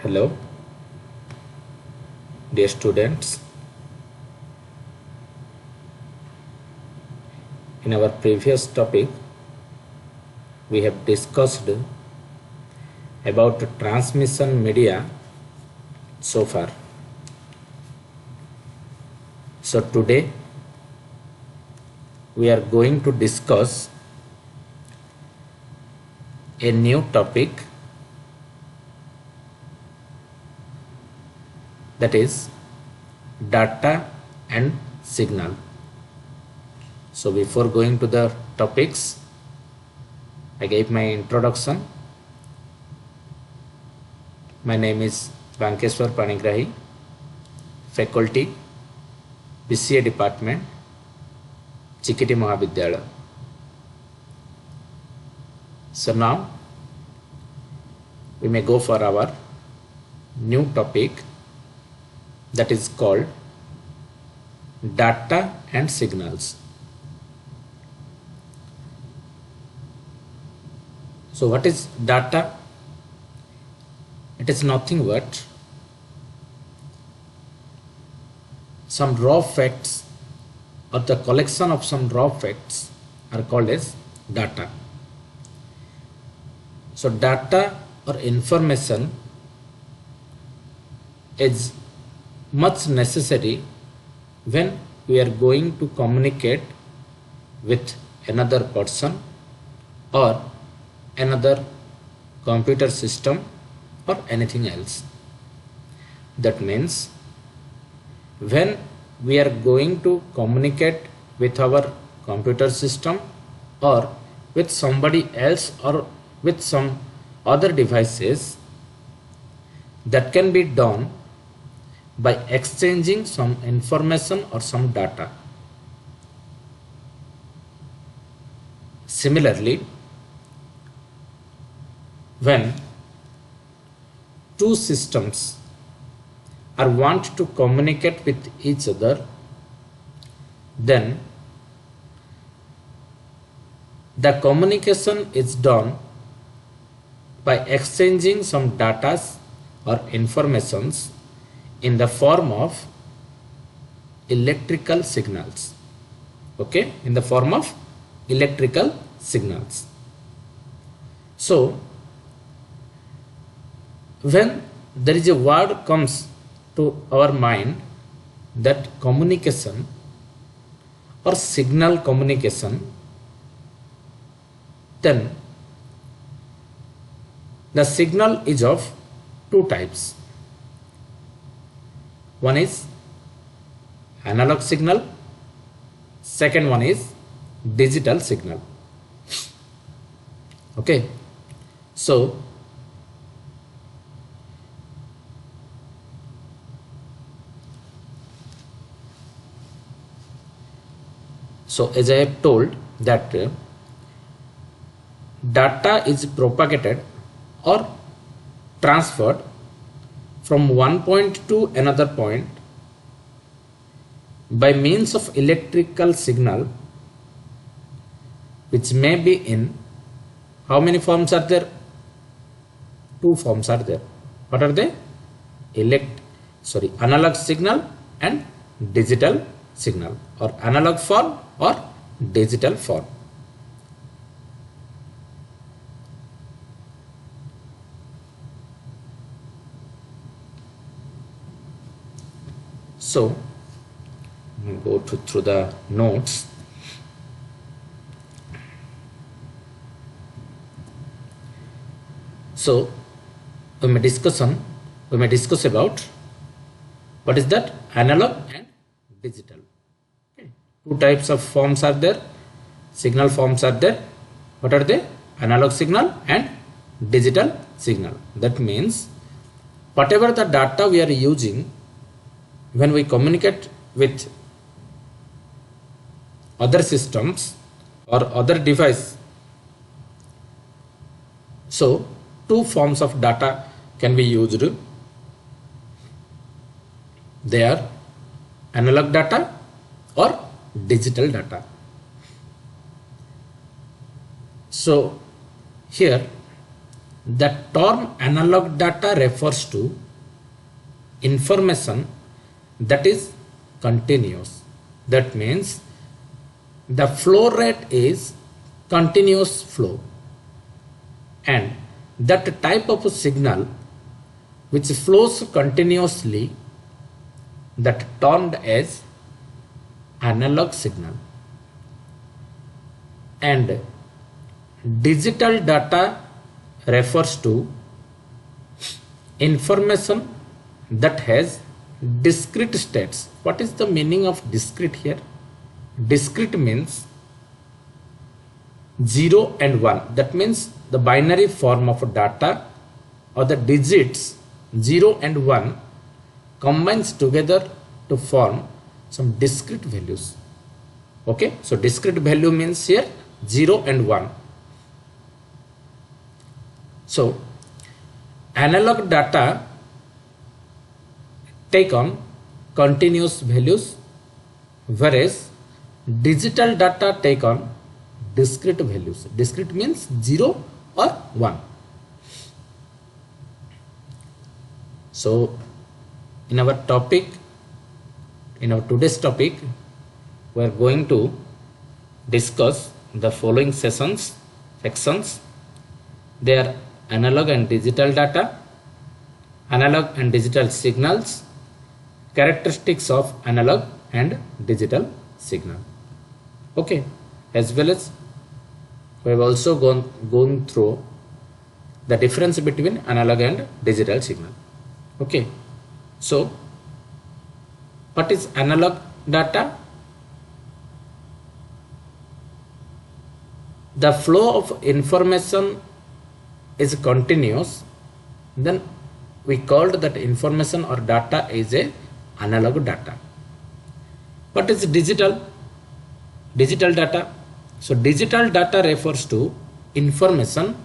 Hello, dear students. In our previous topic, we have discussed about transmission media so far. So today, we are going to discuss a new topic, that is data and signal. So before going to the topics, I gave my introduction. My name is Bankeshwar Panigrahi, faculty, BCA department, Chikiti Mahavidyalaya. So now we may go for our new topic, that is called data and signals. So what is data? It is nothing but some raw facts, or the collection of some raw facts are called as data. So data or information is much necessary when we are going to communicate with another person or another computer system or anything else. That means when we are going to communicate with our computer system or with somebody else or with some other devices, that can be done by exchanging some information or some data. Similarly, when two systems are want to communicate with each other, then the communication is done by exchanging some data or informations in the form of electrical signals. Okay, in the form of electrical signals. So when there is a word comes to our mind, that communication or signal communication, then the signal is of two types. One is analog signal, second one is digital signal. Okay, so as I have told that data is propagated or transferred from one point to another point by means of electrical signal, which may be in, how many forms are there? Two forms are there. What are they? Analog signal and digital signal, or analog form or digital form. So go through the notes. So we may discuss about what is that analog and digital. Okay. Two types of forms are there, signal forms are there. What are they? Analog signal and digital signal. That means whatever the data we are using when we communicate with other systems or other device, so two forms of data can be used. They are analog data or digital data. So here The term analog data refers to information that is continuous. That means the flow rate is continuous flow, and that type of signal which flows continuously, that termed as analog signal. And digital data refers to information that has discrete states. What is the meaning of discrete here? Discrete means 0 and 1. That means the binary form of data, or the digits 0 and 1 combines together to form some discrete values. Okay, so discrete value means here 0 and 1. So analog data take on continuous values, whereas digital data take on discrete values. Discrete means 0 or 1. So in our topic, in our today's topic, we are going to discuss the following sections. They are analog and digital data, analog and digital signals, characteristics of analog and digital signal. Okay, as well as we have also gone through the difference between analog and digital signal. Okay, so what is analog data? The flow of information is continuous, then we called that information or data is a analog data. What is digital data? So digital data refers to information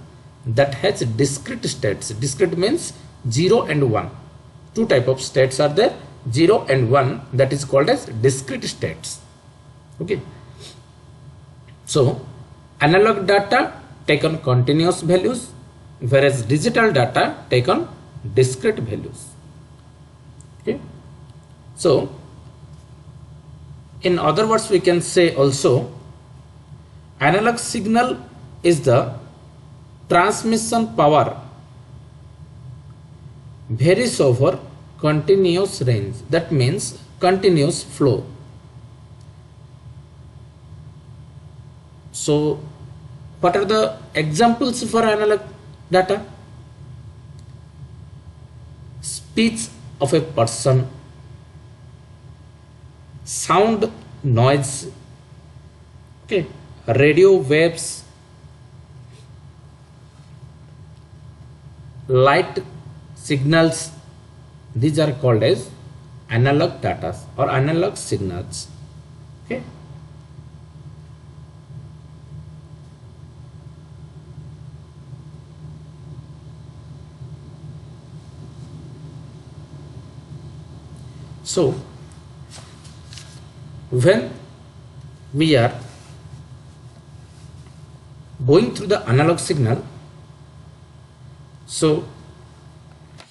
that has discrete states. Discrete means 0 and 1. Two type of states are there, 0 and 1, that is called as discrete states. Okay, so analog data take on continuous values, whereas digital data take on discrete values. Okay, so in other words, we can say also analog signal is the transmission power varies over continuous range. That means continuous flow. So what are the examples for analog data? Speech of a person, sound, noise, okay, radio waves, light signals. These are called as analog data or analog signals. Okay, so when we are going through the analog signal, so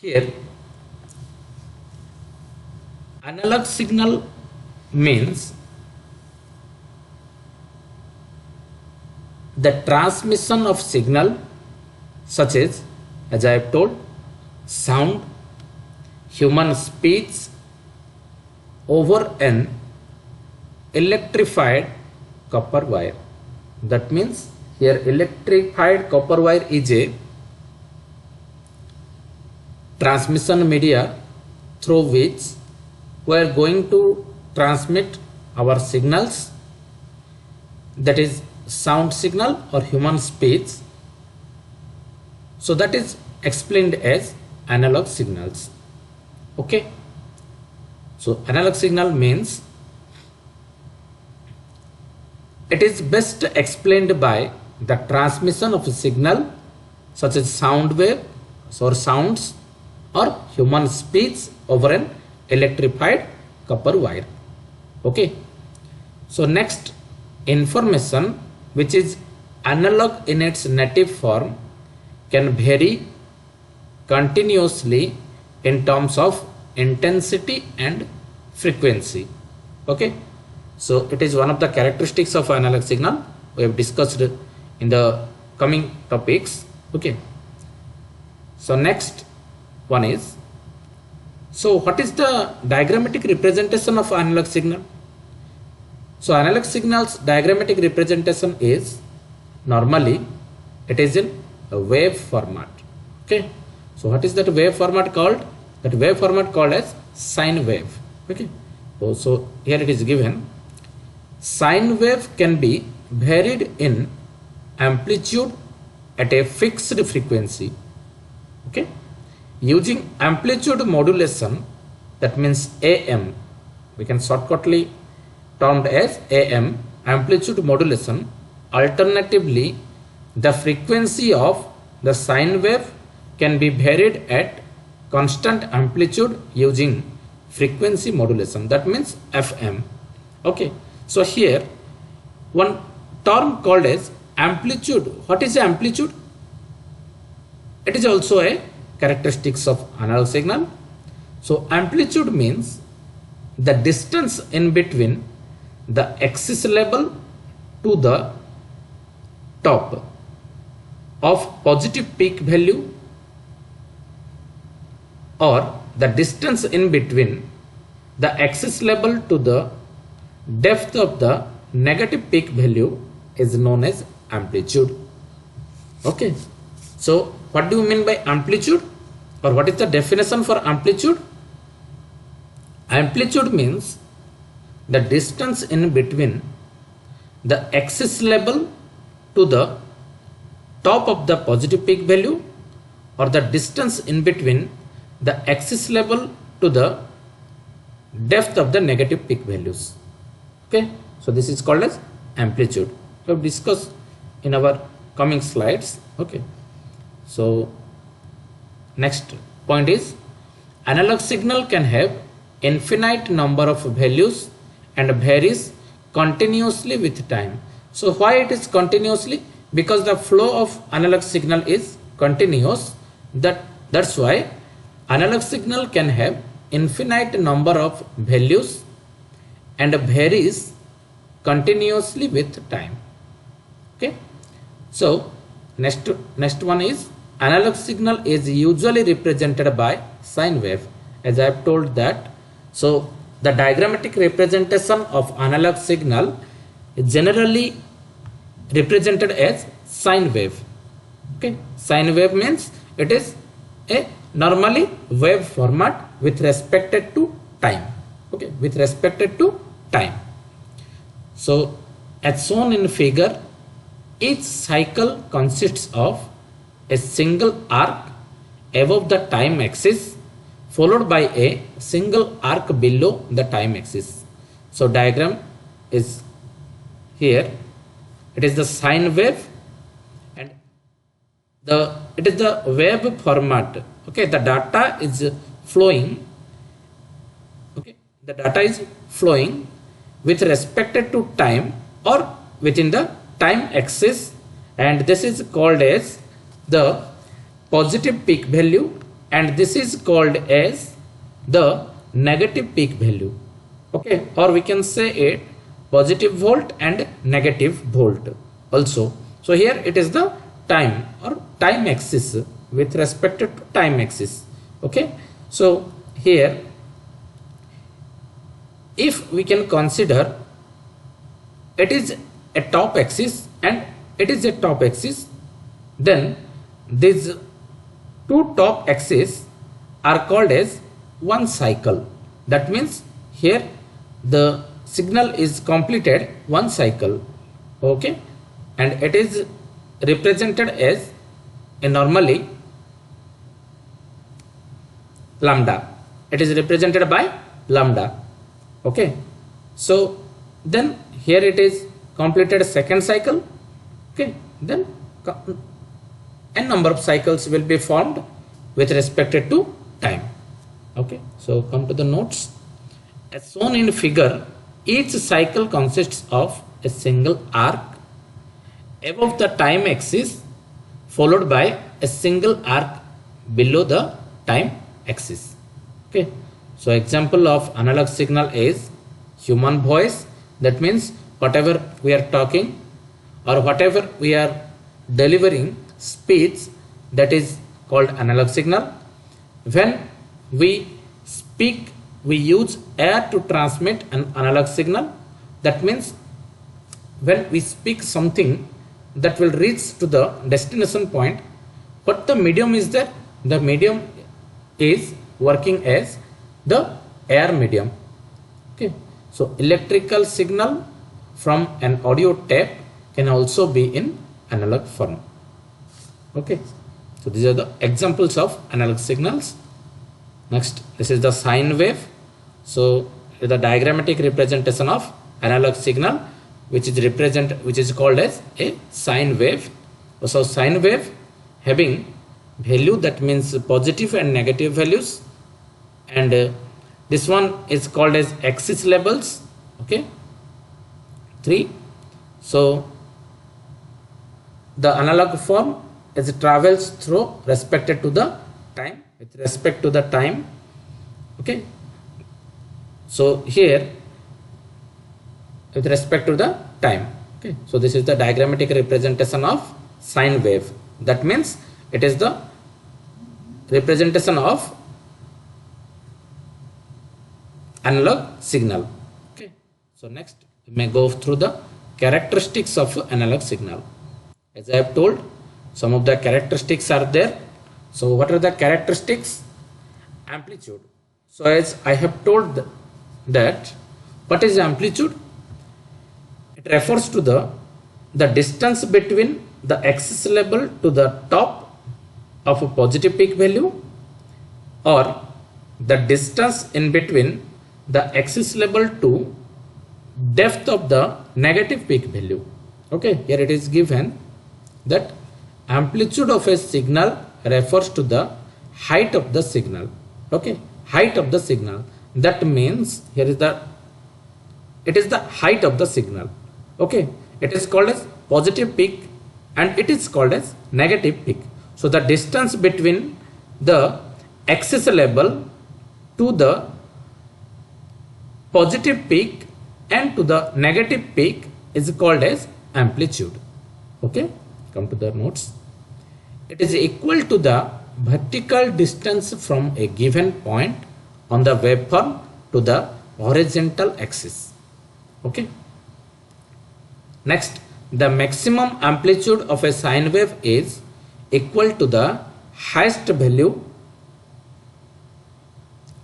here analog signal means the transmission of signal such as I have told, sound, human speech over an electrified copper wire. That means here electrified copper wire is a transmission media through which we are going to transmit our signals, that is sound signal or human speech. So that is explained as analog signals. Okay, so analog signal means it is best explained by the transmission of a signal such as sound wave or sounds or human speech over an electrified copper wire. Okay, so next, information which is analog in its native form can vary continuously in terms of intensity and frequency. Okay, so it is one of the characteristics of analog signal we have discussed in the coming topics. Okay, so next one is, so what is the diagrammatic representation of analog signal? So analog signals diagrammatic representation is normally it is in a wave format. Okay, so what is that wave format called? That wave format called as sine wave. Okay, so here it is given, sine wave can be varied in amplitude at a fixed frequency. Okay, using amplitude modulation, that means AM, we can shortcutly termed as AM, amplitude modulation. Alternatively, the frequency of the sine wave can be varied at constant amplitude using frequency modulation, that means FM. Okay, so here one term called as amplitude. What is amplitude? It is also a characteristics of analog signal. So amplitude means the distance in between the axis level to the top of positive peak value, or the distance in between the axis level to the depth of the negative peak value is known as amplitude. Okay, so what do you mean by amplitude, or what is the definition for amplitude? Amplitude means the distance in between the axis level to the top of the positive peak value, or the distance in between the axis level to the depth of the negative peak values. Okay, so this is called as amplitude. We have discussed in our coming slides. Okay, so next point is, analog signal can have infinite number of values and varies continuously with time. So why it is continuously? Because the flow of analog signal is continuous. That's why analog signal can have infinite number of values and varies continuously with time. Okay, so next one is, analog signal is usually represented by sine wave, as I have told that. So the diagrammatic representation of analog signal is generally represented as sine wave. Okay, sine wave means it is a normally wave format with respect to time. Okay, with respect to time. So as shown in figure, each cycle consists of a single arc above the time axis followed by a single arc below the time axis. So diagram is here. It is the sine wave, and it is the wave format. Okay, the data is flowing. Okay, the data is flowing with respect to time or within the time axis, and this is called as the positive peak value, and this is called as the negative peak value. Okay, or we can say it positive volt and negative volt also. So here it is the time or time axis with respect to time axis. Okay, so here if we can consider it is a top axis and it is a top axis, then these two top axes are called as one cycle. That means here the signal is completed one cycle. Okay, and it is represented as a normally lambda. It is represented by lambda. Okay, so then here it is completed second cycle. Okay, then n number of cycles will be formed with respect to time. Okay, so come to the notes. As shown in figure, each cycle consists of a single arc above the time axis followed by a single arc below the time axis. Okay, so example of analog signal is human voice. That means whatever we are talking or whatever we are delivering speech, that is called analog signal. When we speak, we use air to transmit an analog signal. That means when we speak something that will reach to the destination point, what the medium is there? The medium is working as the air medium. Okay, so electrical signal from an audio tape can also be in analog form. Okay, so these are the examples of analog signals. Next, this is the sine wave. So the diagrammatic representation of analog signal, which is called as a sine wave. So sine wave having value, that means positive and negative values, and this one is called as axis levels. Okay, 3. So the analog form as it travels through respected to the time, with respect to the time. Okay, so here with respect to the time. Okay, so this is the diagrammatic representation of sine wave. That means it is the representation of analog signal. Okay, so next we may go through the characteristics of analog signal. As I have told, some of the characteristics are there. So what are the characteristics? Amplitude. So as I have told that, what is amplitude? It refers to the distance between the axis level to the top of a positive peak value, or the distance in between the axis level to depth of the negative peak value. Okay, here it is given that amplitude of a signal refers to the height of the signal. Okay, height of the signal. That means here is it is the height of the signal. Okay, it is called as positive peak and it is called as negative peak. So the distance between the axis level to the positive peak and to the negative peak is called as amplitude. Okay, come to the notes. It is equal to the vertical distance from a given point on the waveform to the horizontal axis. Okay. Next, the maximum amplitude of a sine wave is equal to the highest value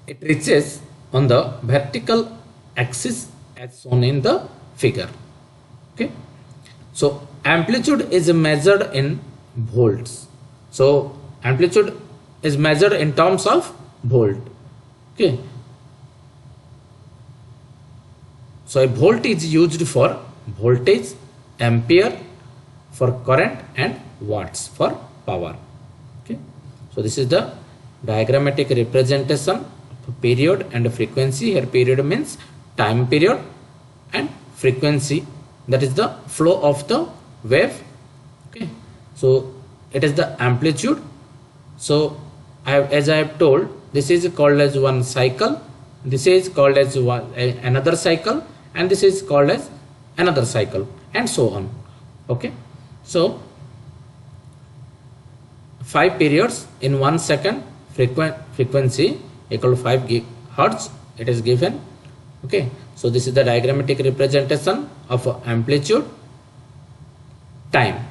it reaches on the vertical axis as shown in the figure. Okay, so amplitude is measured in volts. So amplitude is measured in terms of volt. Okay, so a volt is used for voltage, ampere for current, and watts for power. Okay, so this is the diagrammatic representation of period and frequency. Here period means time period and frequency, that is the flow of the wave. Okay, so it is the amplitude. So as I have told, this is called as one cycle, this is called as another cycle, and this is called as another cycle, and so on. Okay, so 5 periods in 1 second, frequency equal to 5 gigahertz, it is given. Okay, so this is the diagrammatic representation of amplitude, time,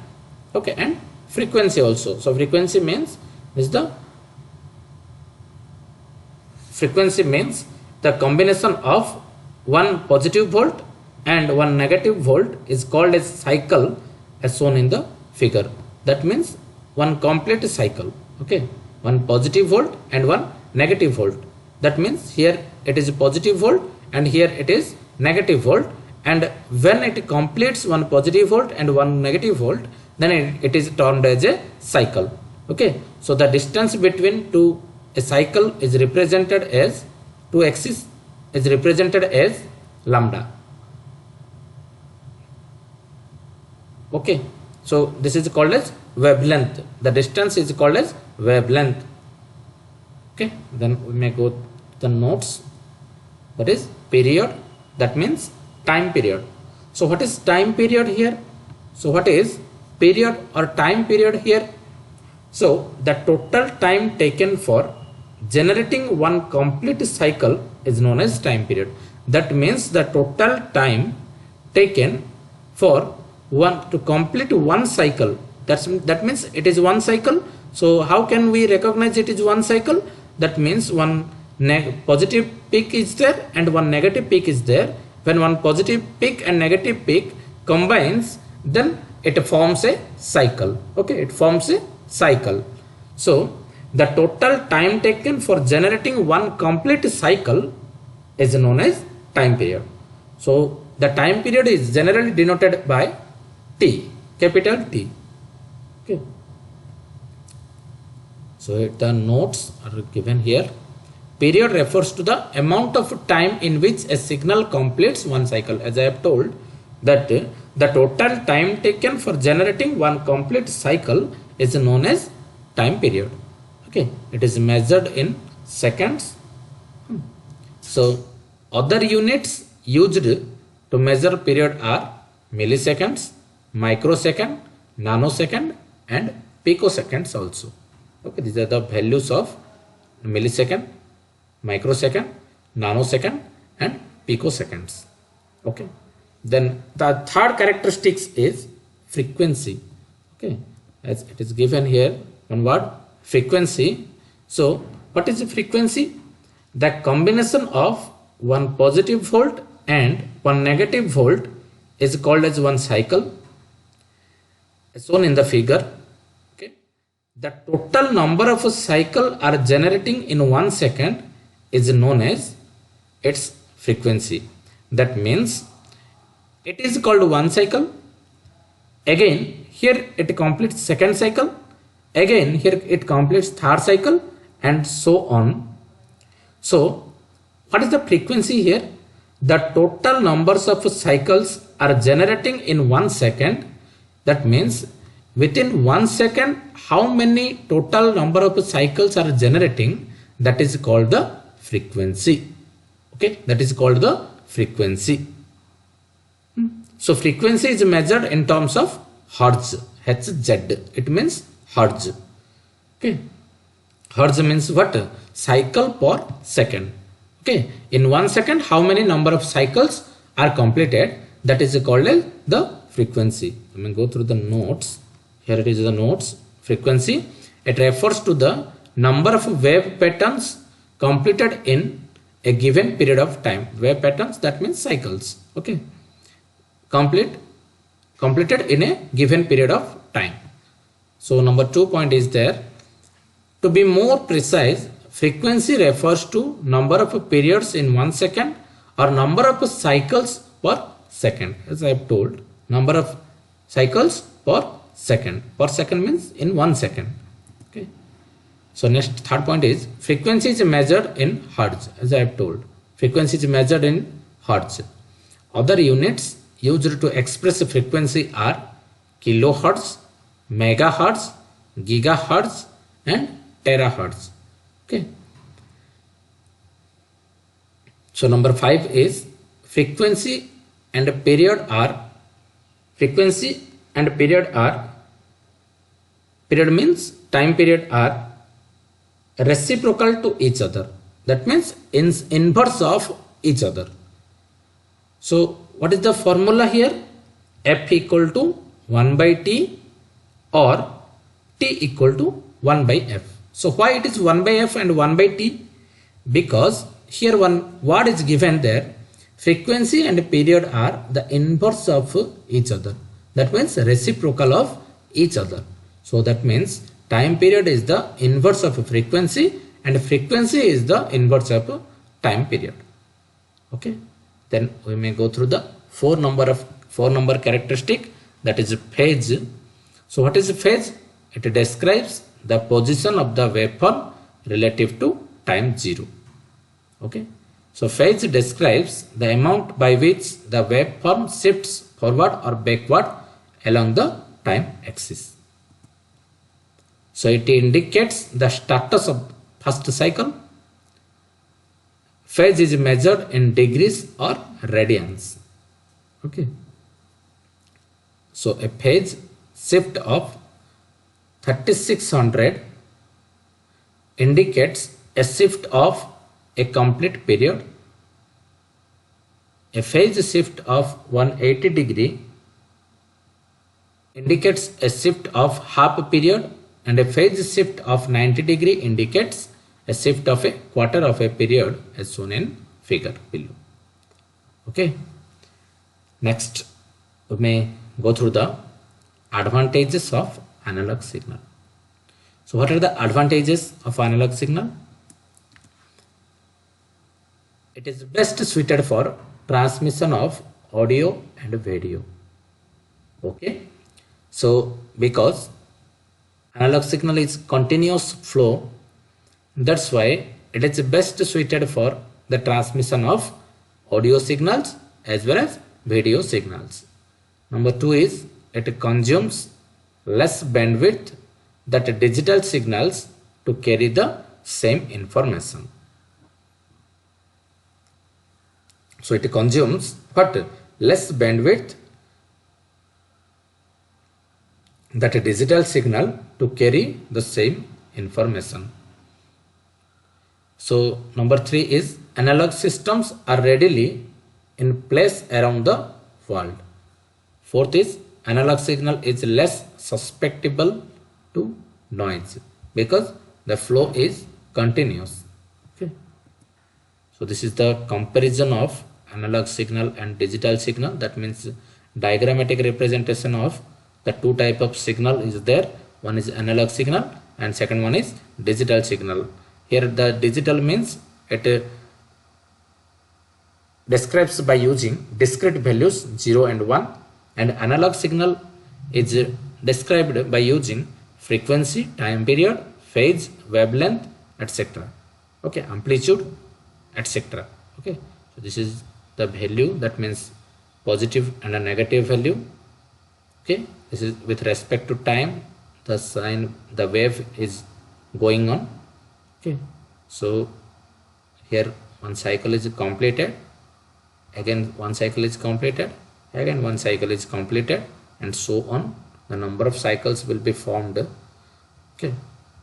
okay, and frequency also. So frequency means the combination of one positive volt and one negative volt is called as cycle as shown in the figure. That means one complete cycle. Okay, one positive volt and one negative volt. That means here it is positive volt and here it is negative volt, and when it completes one positive volt and one negative volt, then it is termed as a cycle. Okay, so the distance between a cycle is represented as two axes is represented as lambda. Okay, So this is called as wavelength. The distance is called as wavelength. Okay, then we may go the notes. That is period, that means time period. So what is time period here? So what is period or time period here? So the total time taken for generating one complete cycle is known as time period. That means the total time taken for one to complete one cycle. That means it is one cycle. So how can we recognize it is one cycle? That means one positive peak is there and one negative peak is there. When one positive peak and negative peak combines, then it forms a cycle. Okay, it forms a cycle. So the total time taken for generating one complete cycle is known as time period. So the time period is generally denoted by T, capital T. Okay. So the notes are given here. Period refers to the amount of time in which a signal completes one cycle. As I have told that the total time taken for generating one complete cycle is known as time period. Okay, it is measured in seconds. So other units used to measure period are milliseconds, microsecond, nanosecond and picoseconds also. Okay, these are the values of millisecond, microsecond, nanosecond and picoseconds. Okay, then the third characteristics is frequency. Okay, as it is given here, one word, frequency. So what is the frequency? The combination of one positive volt and one negative volt is called as one cycle, as shown in the figure. Okay, the total number of a cycle are generating in 1 second is known as its frequency. That means it is called one cycle. Again here it completes second cycle. Again here it completes third cycle and so on. So what is the frequency here? The total numbers of cycles are generating in 1 second. That means within 1 second how many total number of cycles are generating, that is called the frequency. Okay, that is called the frequency. So frequency is measured in terms of hertz, Hz. It means hertz. Okay, hertz means what? Cycle per second. Okay, in 1 second how many number of cycles are completed, that is called as the frequency. Let me go through the notes. Here it is the notes. Frequency, it refers to the number of wave patterns completed in a given period of time. Wave patterns, that means cycles. Okay, completed in a given period of time. So number 2 point is there. To be more precise, frequency refers to number of periods in 1 second or number of cycles per second. As I have told, number of cycles per second. Per second means in 1 second. Okay. So next, third point is frequency is measured in hertz. As I have told, frequency is measured in hertz. Other units used to express frequency are kilohertz, megahertz, gigahertz and terahertz. Okay. So number 5 is frequency and period are period means time period are reciprocal to each other. That means inverse of each other. So what is the formula here? F equal to 1 by T or T equal to 1 by F. So why it is 1 by F and 1 by T? Because here one word is given there. Frequency and period are the inverse of each other. That means reciprocal of each other. So that means time period is the inverse of frequency and frequency is the inverse of time period. Okay. Then we may go through the four number characteristic, that is phase. So what is phase? It describes the position of the waveform relative to time 0. Okay. So phase describes the amount by which the waveform shifts forward or backward along the time axis. So it indicates the status of first cycle. Phase is measured in degrees or radians. Okay. So a phase shift of 3600 indicates a shift of a complete period. A phase shift of 180 degree indicates a shift of half a period, and a phase shift of 90 degree indicates a shift of a quarter of a period, as shown in figure below. Okay. Next, we may go through the advantages of analog signal. So what are the advantages of analog signal? It is best suited for transmission of audio and video. Okay. So because analog signal is continuous flow, that's why it is best suited for the transmission of audio signals as well as video signals. Number 2 is it consumes less bandwidth than digital signals to carry the same information. So it consumes what? Less bandwidth than a digital signal to carry the same information. So number 3 is analog systems are readily in place around the world. 4th is analog signal is less susceptible to noise because the flow is continuous. Okay. So this is the comparison of analog signal and digital signal. That means diagrammatic representation of the two type of signal is there. One is analog signal and second one is digital signal. Here the digital means it describes by using discrete values 0 and 1, and analog signal is described by using frequency, time period, phase, wavelength, etc. Okay, amplitude, etc. Okay, so this is the value, that means positive and a negative value. Okay, this is with respect to time, the sign, the wave is going on. Okay, so here one cycle is completed, again one cycle is completed, again one cycle is completed, and so on. The number of cycles will be formed. Okay,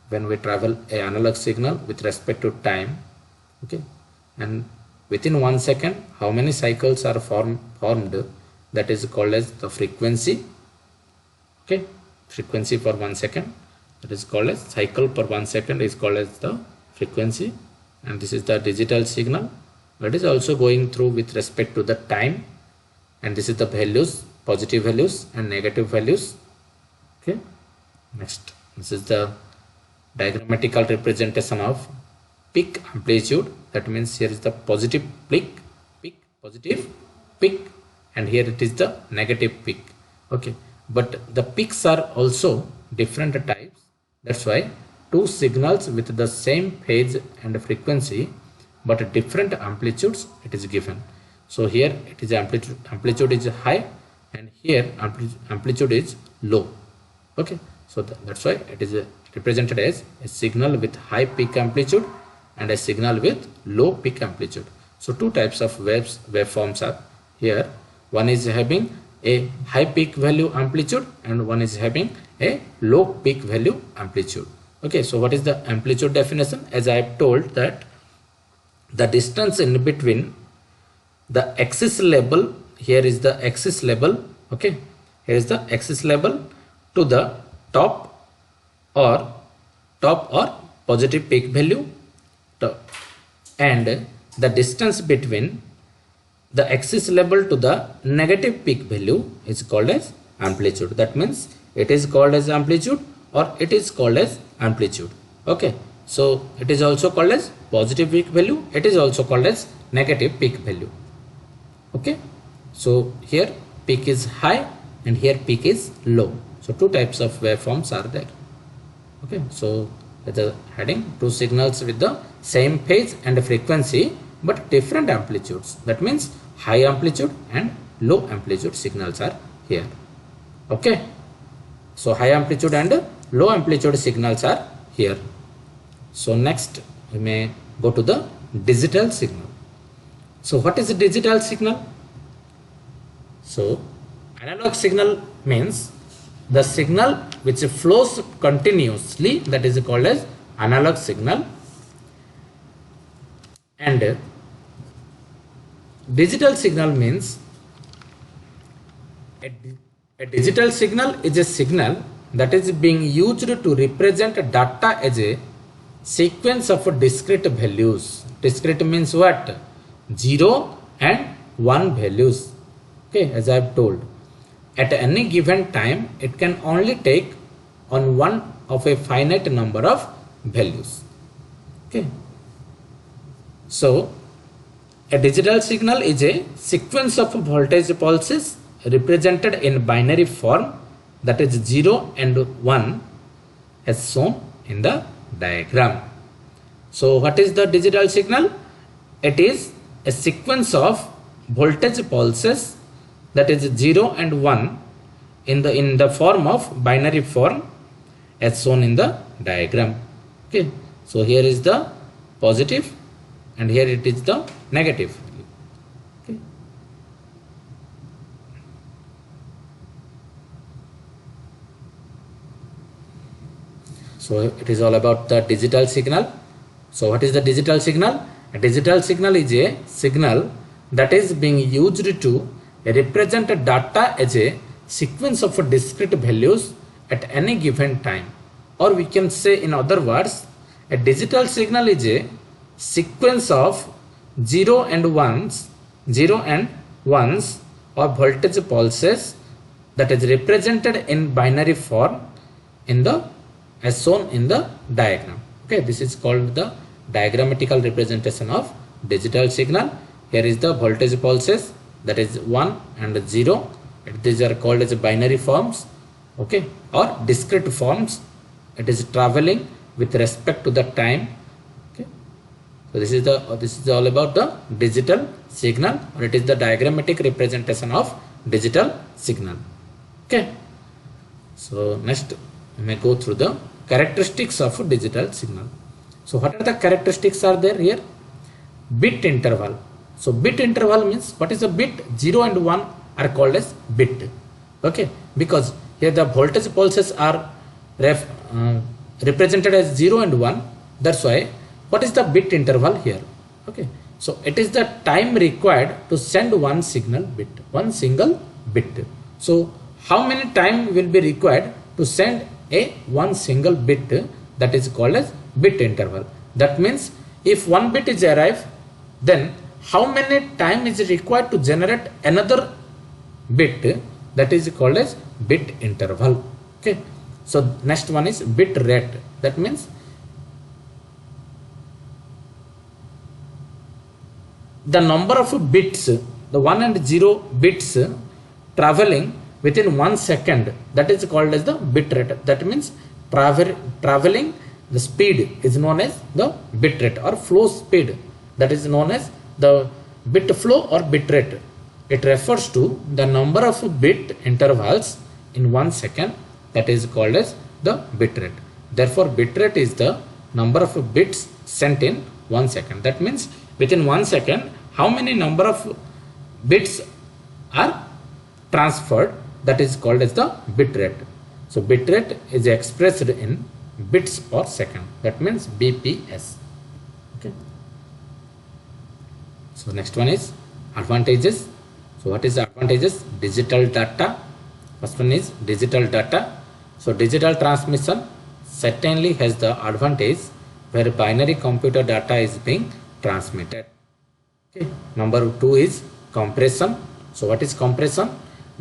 when we travel a analog signal with respect to time. Okay, and within 1 second how many cycles are formed, that is called as the frequency. Okay, frequency for 1 second, that is called as cycle per 1 second is called as the frequency. And this is the digital signal, that is also going through with respect to the time, and this is the values, positive values and negative values. Okay, next, this is the diagrammatical representation of peak amplitude. That means here is the positive peak, positive peak, and here it is the negative peak. Okay, but the peaks are also different types. That's why two signals with the same phase and frequency but different amplitudes it is given. So here it is amplitude is high, and here amplitude is low. Okay, so that's why it is represented as a signal with high peak amplitude and a signal with low peak amplitude. So two types of waveforms are here. One is having a high peak value amplitude and one is having a low peak value amplitude. Okay, so what is the amplitude definition? As I have told that the distance in between the axis level, here is the axis level. Okay, here is the axis level to the top or positive peak value, and the distance between the axis level to the negative peak value is called as amplitude. That means it is called as amplitude or it is called as amplitude. Okay, so it is also called as positive peak value, it is also called as negative peak value. Okay, so here peak is high and here peak is low. So two types of waveforms are there. Okay, so the heading, two signals with the same phase and frequency but different amplitudes. That means high amplitude and low amplitude signals are here. Okay, So high amplitude and low amplitude signals are here. So next we may go to the digital signal. So what is a digital signal? So analog signal means the signal which flows continuously, that is called as analog signal, and digital signal means a digital signal is a signal that is being used to represent data as a sequence of discrete values. Discrete means what? 0 and 1 values. Okay, as I have told. At any given time, it can only take on one of a finite number of values. Okay. So, a digital signal is a sequence of voltage pulses represented in binary form, that is 0 and 1 as shown in the diagram. So, what is the digital signal? It is a sequence of voltage pulses, that is 0 and 1 in the form of binary form as shown in the diagram. Okay, so here is the positive and here it is the negative. Okay. So it is all about the digital signal. So what is the digital signal? A digital signal is a signal that is being used to represent data as a sequence of discrete values at any given time, or we can say in other words, a digital signal is a sequence of 0 and 1s or voltage pulses that is represented in binary form as shown in the diagram. Okay, this is called the diagrammatical representation of digital signal. Here is the voltage pulses, that is 1 and 0. These are called as binary forms, okay, or discrete forms. It is traveling with respect to the time. Okay, so this is all about the digital signal, or it is the diagrammatic representation of digital signal. Okay, so next we may go through the characteristics of digital signal. So what are the characteristics are there here? Bit interval. So bit interval means, what is a bit? 0 and 1 are called as bit. Okay, because here the voltage pulses are represented as 0 and 1. That's why what is the bit interval here? Okay, so it is the time required to send one single bit. So how many time will be required to send one single bit? That is called as bit interval. That means if one bit is arrived, then how many time is required to generate another bit? That is called as bit interval. Okay, so next one is bit rate. That means the number of bits, the 1 and 0 bits traveling within 1 second, that is called as the bit rate. That means traveling the speed is known as the bit rate, or flow speed, that is known as the bit flow or bit rate. It refers to the number of bit intervals in 1 second, that is called as the bit rate. Therefore bit rate is the number of bits sent in 1 second. That means within 1 second how many number of bits are transferred, that is called as the bit rate. So bit rate is expressed in bits per second, that means BPS. Okay, so next one is advantages. So what is the advantages? Digital data. First one is digital data. So digital transmission certainly has the advantage where binary computer data is being transmitted. Okay. Number 2 is compression. So what is compression?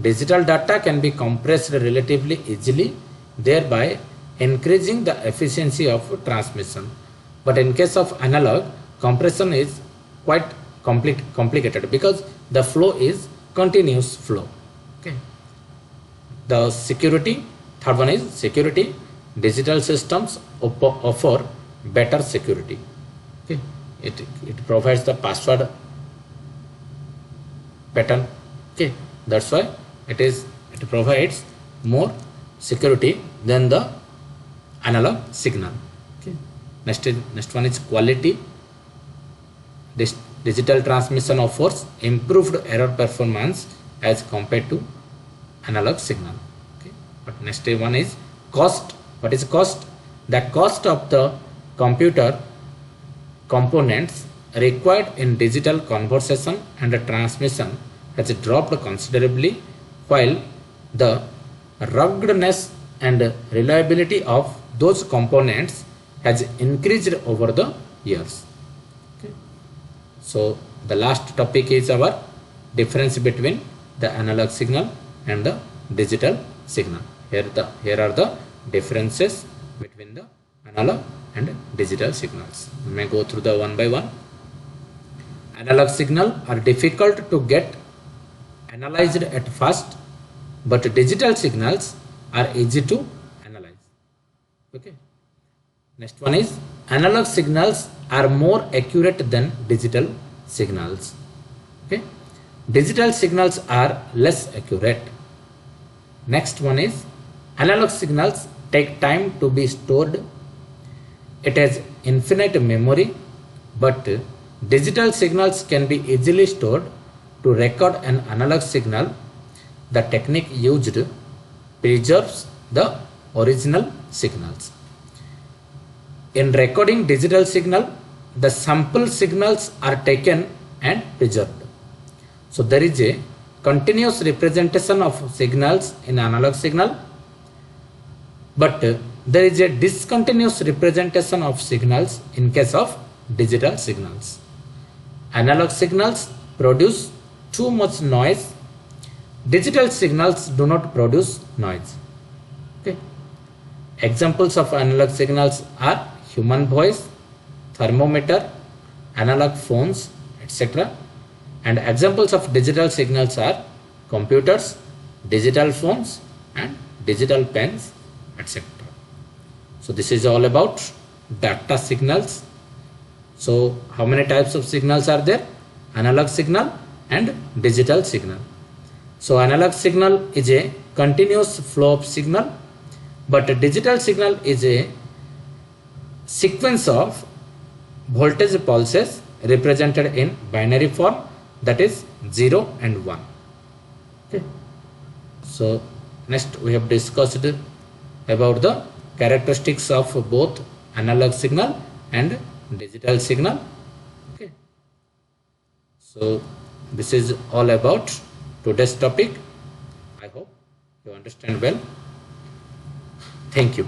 Digital data can be compressed relatively easily, thereby increasing the efficiency of transmission. But in case of analog, compression is quite complicated because the flow is continuous flow. Okay. The security, third one is security. Digital systems offer better security. Okay. It provides the password pattern. Okay, that's why it provides more security than the analog signal. Okay. Next one is quality. This digital transmission offers improved error performance as compared to analog signal. Okay. But next one is cost. What is cost? The cost of the computer components required in digital conversion and transmission has dropped considerably, while the ruggedness and reliability of those components has increased over the years. Okay. So the last topic is our difference between the analog signal and the digital signal. Here are the differences between the analog and digital signals. We may go through the one by one. Analog signal are difficult to get analyzed at first, but digital signals are easy to analyze. Okay. Next one is analog signals are more accurate than digital signals. Okay. Digital signals are less accurate. Next one is analog signals take time to be stored. It has infinite memory, but digital signals can be easily stored. To record an analog signal, the technique used preserves the original signals. In recording digital signal, the sample signals are taken and preserved. So there is a continuous representation of signals in analog signal, but there is a discontinuous representation of signals in case of digital signals. Analog signals produce too much noise. Digital signals do not produce noise. Okay. Examples of analog signals are human voice, thermometer, analog phones, etc. And examples of digital signals are computers, digital phones, and digital pens, etc. So this is all about data signals. So how many types of signals are there? Analog signal and digital signal. So analog signal is a continuous flow of signal, but a digital signal is a sequence of voltage pulses represented in binary form, that is 0 and 1. Okay. So next we have discussed about the characteristics of both analog signal and digital signal. Okay. So this is all about today's topic. I hope you understand well. Thank you.